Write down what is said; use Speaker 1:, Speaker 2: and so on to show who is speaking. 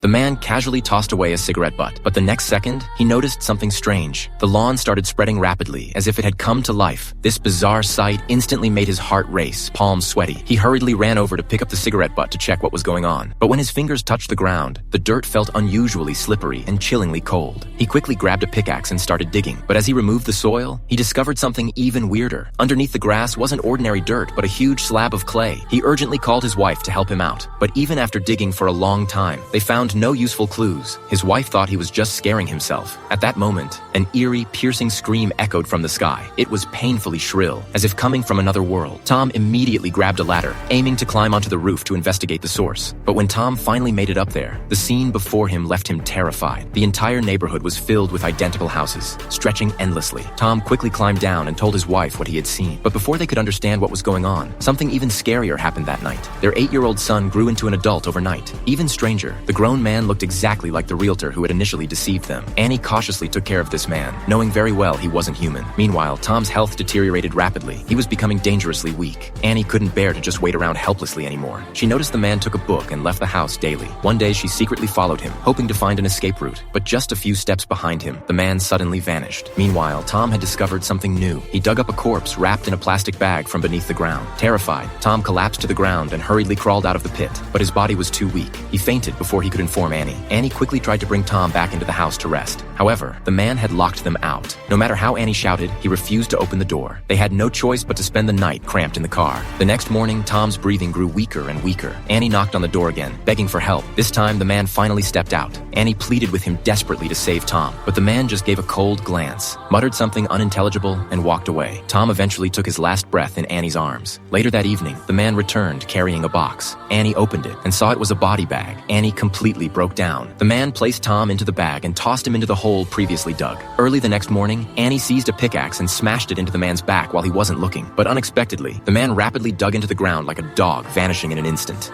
Speaker 1: The man casually tossed away a cigarette butt, but the next second, he noticed something strange. The lawn started spreading rapidly, as if it had come to life. This bizarre sight instantly made his heart race, palms sweaty. He hurriedly ran over to pick up the cigarette butt to check what was going on. But when his fingers touched the ground, the dirt felt unusually slippery and chillingly cold. He quickly grabbed a pickaxe and started digging, but as he removed the soil, he discovered something even weirder. Underneath the grass wasn't ordinary dirt, but a huge slab of clay. He urgently called his wife to help him out, but even after digging for a long time, they found no useful clues. His wife thought he was just scaring himself. At that moment, an eerie, piercing scream echoed from the sky. It was painfully shrill, as if coming from another world. Tom immediately grabbed a ladder, aiming to climb onto the roof to investigate the source. But when Tom finally made it up there, the scene before him left him terrified. The entire neighborhood was filled with identical houses, stretching endlessly. Tom quickly climbed down and told his wife what he had seen. But before they could understand what was going on, something even scarier happened that night. Their 8-year-old son grew into an adult overnight. Even stranger, the grown man looked exactly like the realtor who had initially deceived them. Annie cautiously took care of this man, knowing very well he wasn't human. Meanwhile, Tom's health deteriorated rapidly. He was becoming dangerously weak. Annie couldn't bear to just wait around helplessly anymore. She noticed the man took a book and left the house daily. One day, she secretly followed him, hoping to find an escape route. But just a few steps behind him, the man suddenly vanished. Meanwhile, Tom had discovered something new. He dug up a corpse wrapped in a plastic bag from beneath the ground. Terrified, Tom collapsed to the ground and hurriedly crawled out of the pit. But his body was too weak. He fainted before he could inform Annie. Annie quickly tried to bring Tom back into the house to rest. However, the man had locked them out. No matter how Annie shouted, he refused to open the door. They had no choice but to spend the night cramped in the car. The next morning, Tom's breathing grew weaker and weaker. Annie knocked on the door again, begging for help. This time, the man finally stepped out. Annie pleaded with him desperately to save Tom, but the man just gave a cold glance, muttered something unintelligible, and walked away. Tom eventually took his last breath in Annie's arms. Later that evening, the man returned carrying a box. Annie opened it and saw it was a body bag. Annie completely broke down. The man placed Tom into the bag and tossed him into the hole previously dug. Early the next morning, Annie seized a pickaxe and smashed it into the man's back while he wasn't looking. But unexpectedly, the man rapidly dug into the ground like a dog, vanishing in an instant.